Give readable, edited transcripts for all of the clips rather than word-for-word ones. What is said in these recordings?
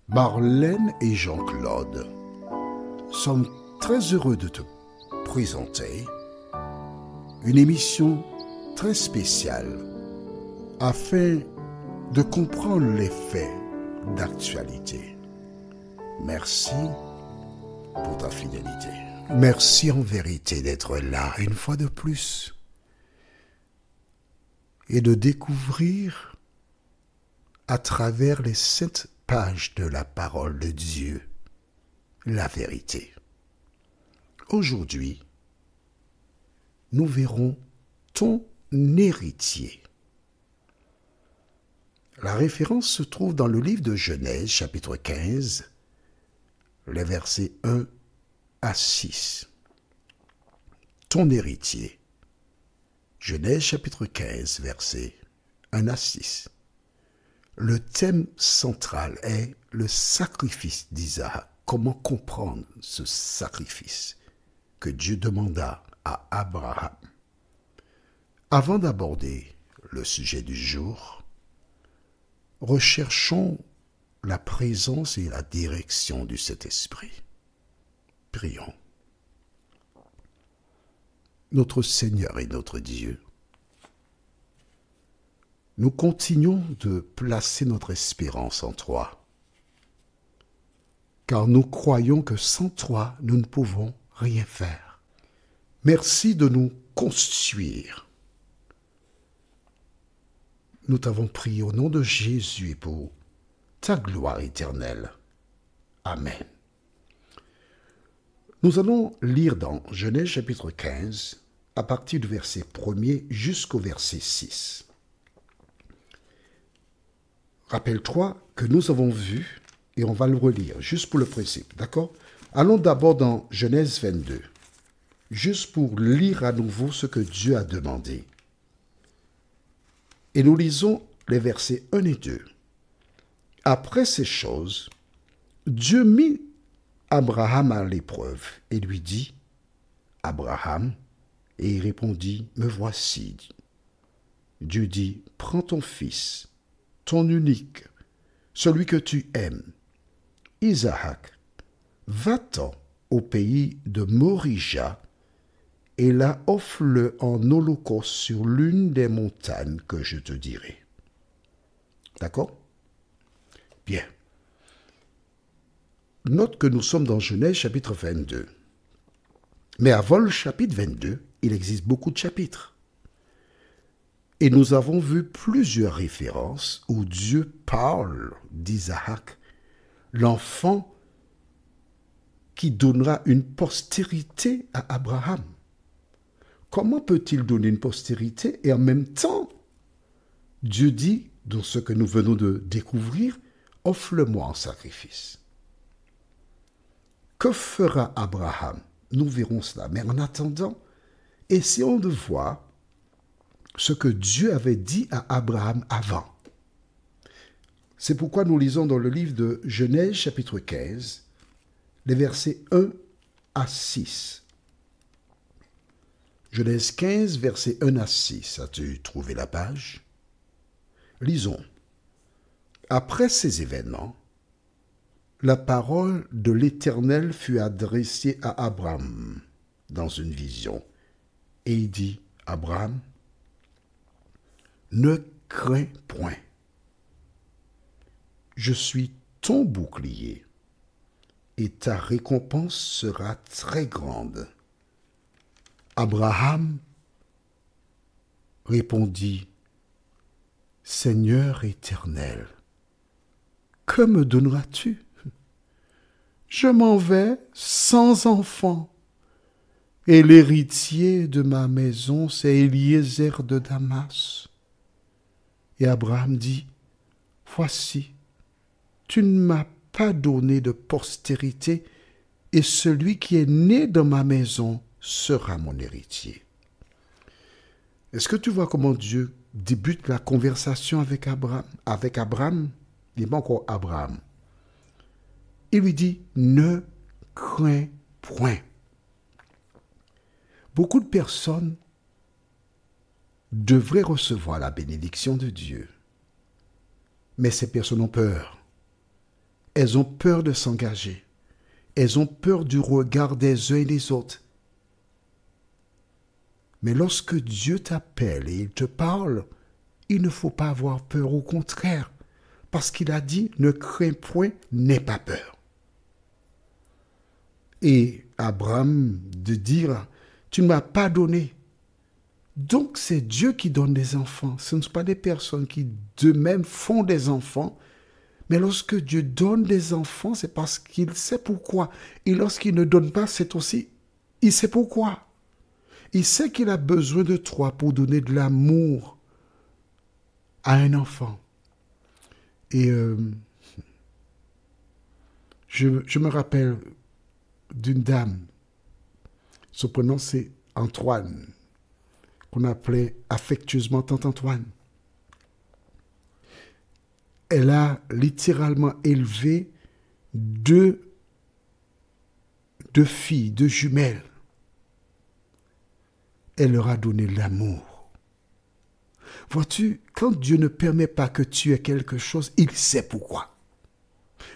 Marlène et Jean-Claude sommes très heureux de te présenter une émission très spéciale afin de comprendre les faits d'actualité. Merci pour ta fidélité. Merci en vérité d'être là une fois de plus et de découvrir à travers les saintes pages de la parole de Dieu la vérité. Aujourd'hui, nous verrons ton héritier. La référence se trouve dans le livre de Genèse, chapitre 15, les versets 1 à 6. Ton héritier. Genèse, chapitre 15, versets 1 à 6. Le thème central est le sacrifice d'Isaac. Comment comprendre ce sacrifice que Dieu demanda à Abraham? Avant d'aborder le sujet du jour, recherchons la présence et la direction du Saint-Esprit. Prions. Notre Seigneur et notre Dieu, nous continuons de placer notre espérance en toi, car nous croyons que sans toi, nous ne pouvons rien faire. Merci de nous construire. Nous t'avons prié au nom de Jésus et pour ta gloire éternelle. Amen. Nous allons lire dans Genèse chapitre 15, à partir du verset 1er jusqu'au verset 6. Rappelle-toi que nous avons vu, et on va le relire, juste pour le principe, d'accord? Allons d'abord dans Genèse 22, juste pour lire à nouveau ce que Dieu a demandé. Et nous lisons les versets 1 et 2. Après ces choses, Dieu mit Abraham à l'épreuve et lui dit, « Abraham » et il répondit, « Me voici. » Dieu dit, « Prends ton fils, ton unique, celui que tu aimes, Isaac, va-t'en au pays de Morija et là offre-le en holocauste sur l'une des montagnes que je te dirai. » D'accord? Bien. Note que nous sommes dans Genèse chapitre 22. Mais avant le chapitre 22, il existe beaucoup de chapitres. Et nous avons vu plusieurs références où Dieu parle d'Isaac, l'enfant qui donnera une postérité à Abraham. Comment peut-il donner une postérité et en même temps, Dieu dit, dans ce que nous venons de découvrir, offre-le-moi en sacrifice. Que fera Abraham? Nous verrons cela. Mais en attendant, essayons de voir ce que Dieu avait dit à Abraham avant. C'est pourquoi nous lisons dans le livre de Genèse, chapitre 15, les versets 1 à 6. Genèse 15, versets 1 à 6. As-tu trouvé la page? Lisons. Après ces événements, la parole de l'Éternel fut adressée à Abraham dans une vision. Et il dit, « Abraham, ne crains point. Je suis ton bouclier et ta récompense sera très grande. » Abraham répondit, « Seigneur éternel, que me donneras-tu? Je m'en vais sans enfant, et l'héritier de ma maison, c'est Eliezer de Damas. » Et Abraham dit, « Voici, tu ne m'as pas donné de postérité, et celui qui est né dans ma maison sera mon héritier. » Est-ce que tu vois comment Dieu débute la conversation avec Abraham? Il n'est pas encore Abraham. Il lui dit, « Ne crains point. » Beaucoup de personnes devraient recevoir la bénédiction de Dieu. Mais ces personnes ont peur. elles ont peur de s'engager. Elles ont peur du regard des uns et des autres. Mais lorsque Dieu t'appelle et il te parle, il ne faut pas avoir peur, au contraire. Parce qu'il a dit, ne crains point, n'aie pas peur. Et Abraham de dire, tu ne m'as pas donné. Donc c'est Dieu qui donne des enfants. Ce ne sont pas des personnes qui d'eux-mêmes font des enfants. Mais lorsque Dieu donne des enfants, c'est parce qu'il sait pourquoi. Et lorsqu'il ne donne pas, c'est aussi, il sait pourquoi. Il sait qu'il a besoin de toi pour donner de l'amour à un enfant. Et je me rappelle d'une dame, son prénom c'est Antoine, qu'on appelait affectueusement Tante Antoine. Elle a littéralement élevé deux filles, deux jumelles. Elle leur a donné l'amour. Vois-tu, quand Dieu ne permet pas que tu aies quelque chose, il sait pourquoi.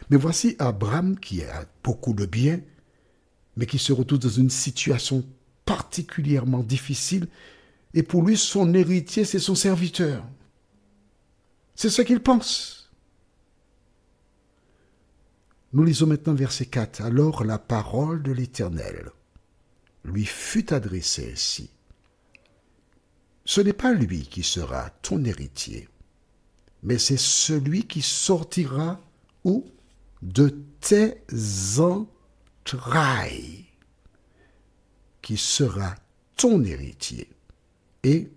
Mais voici Abraham qui a beaucoup de biens, mais qui se retrouve dans une situation particulièrement difficile. Et pour lui, son héritier, c'est son serviteur. C'est ce qu'il pense. Nous lisons maintenant verset 4. Alors la parole de l'Éternel lui fut adressée ainsi. Ce n'est pas lui qui sera ton héritier, mais c'est celui qui sortira où? De tes entrailles, qui sera ton héritier. Et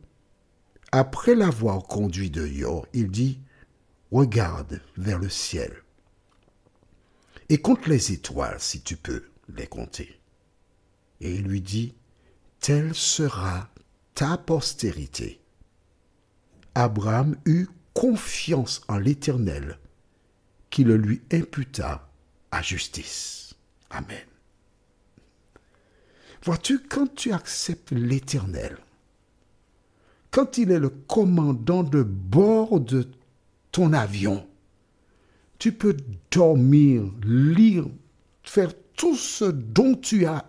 après l'avoir conduit de Yor, il dit, regarde vers le ciel et compte les étoiles si tu peux les compter. Et il lui dit, telle sera ta postérité. Abraham eut confiance en l'Éternel, qui le lui imputa à justice. Amen. Vois-tu, quand tu acceptes l'Éternel, quand il est le commandant de bord de ton avion, tu peux dormir, lire, faire tout ce dont tu as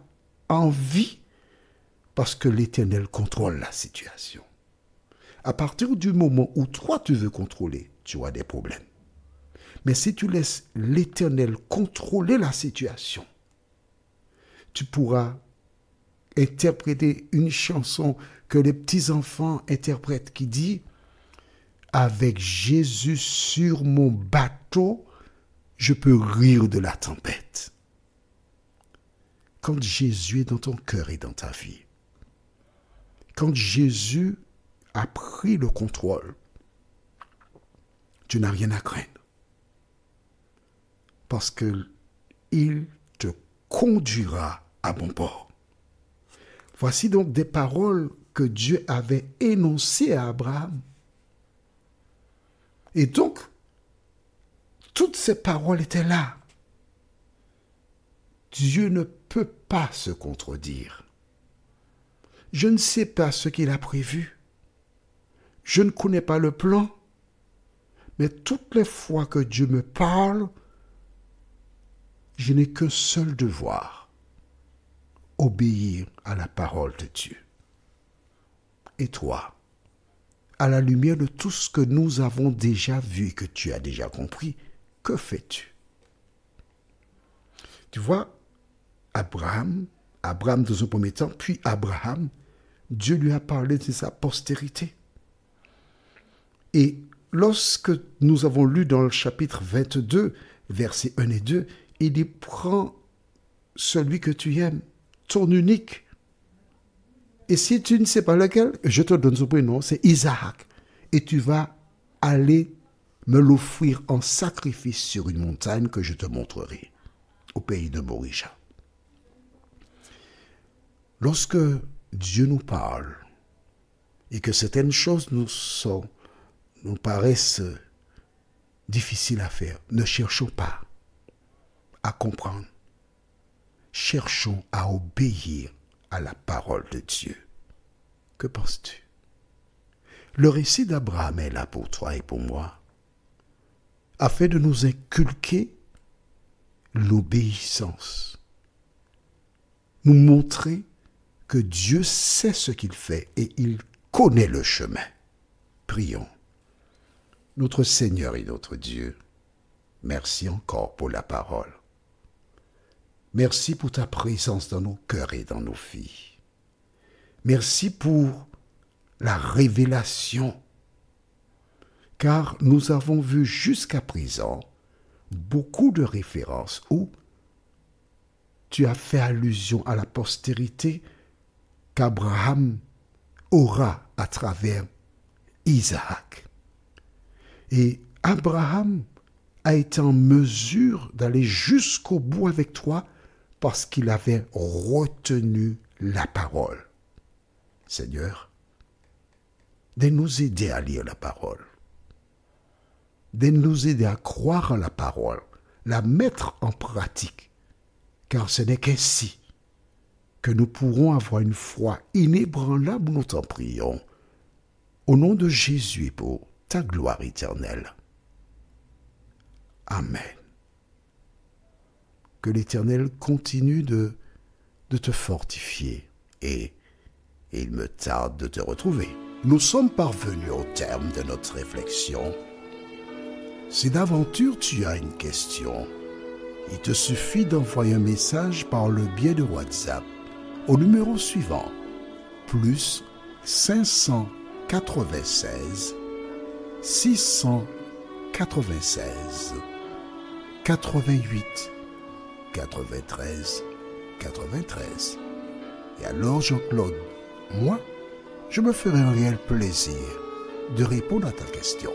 envie, parce que l'Éternel contrôle la situation. À partir du moment où toi tu veux contrôler, tu auras des problèmes. Mais si tu laisses l'Éternel contrôler la situation, tu pourras interpréter une chanson que les petits-enfants interprètent qui dit « Avec Jésus sur mon bateau, je peux rire de la tempête. » Quand Jésus est dans ton cœur et dans ta vie, quand Jésus a pris le contrôle, tu n'as rien à craindre. Parce qu'il te conduira à bon port. Voici donc des paroles que Dieu avait énoncées à Abraham. Et donc, toutes ces paroles étaient là. Dieu ne peut pas se contredire. Je ne sais pas ce qu'il a prévu. Je ne connais pas le plan. Mais toutes les fois que Dieu me parle, je n'ai qu'un seul devoir, obéir à la parole de Dieu. Et toi, à la lumière de tout ce que nous avons déjà vu et que tu as déjà compris, que fais-tu? Tu vois, Abraham dans un premier temps, puis Abraham, Dieu lui a parlé de sa postérité. Et lorsque nous avons lu dans le chapitre 22, versets 1 et 2, il dit, prends celui que tu aimes, ton unique. Et si tu ne sais pas lequel, je te donne son prénom, c'est Isaac. Et tu vas aller me l'offrir en sacrifice sur une montagne que je te montrerai, au pays de Morisha. Lorsque Dieu nous parle et que certaines choses nous paraissent difficiles à faire, ne cherchons pas à comprendre. Cherchons à obéir à la parole de Dieu. Que penses-tu? Le récit d'Abraham est là pour toi et pour moi, afin de nous inculquer l'obéissance. Nous montrer que Dieu sait ce qu'il fait et il connaît le chemin. Prions. Notre Seigneur et notre Dieu, merci encore pour la parole. Merci pour ta présence dans nos cœurs et dans nos vies. Merci pour la révélation, car nous avons vu jusqu'à présent beaucoup de références où tu as fait allusion à la postérité qu'Abraham aura à travers Isaac. Et Abraham a été en mesure d'aller jusqu'au bout avec toi parce qu'il avait retenu la parole. Seigneur, de nous aider à lire la parole, de nous aider à croire en la parole, la mettre en pratique, car ce n'est qu'ainsi que nous pourrons avoir une foi inébranlable, nous t'en prions, au nom de Jésus et pour ta gloire éternelle. Amen. Que l'Éternel continue de te fortifier et il me tarde de te retrouver. Nous sommes parvenus au terme de notre réflexion. Si d'aventure tu as une question, il te suffit d'envoyer un message par le biais de WhatsApp au numéro suivant, plus 596 696 88 93 93. Et alors Jean-Claude, moi, je me ferai un réel plaisir de répondre à ta question.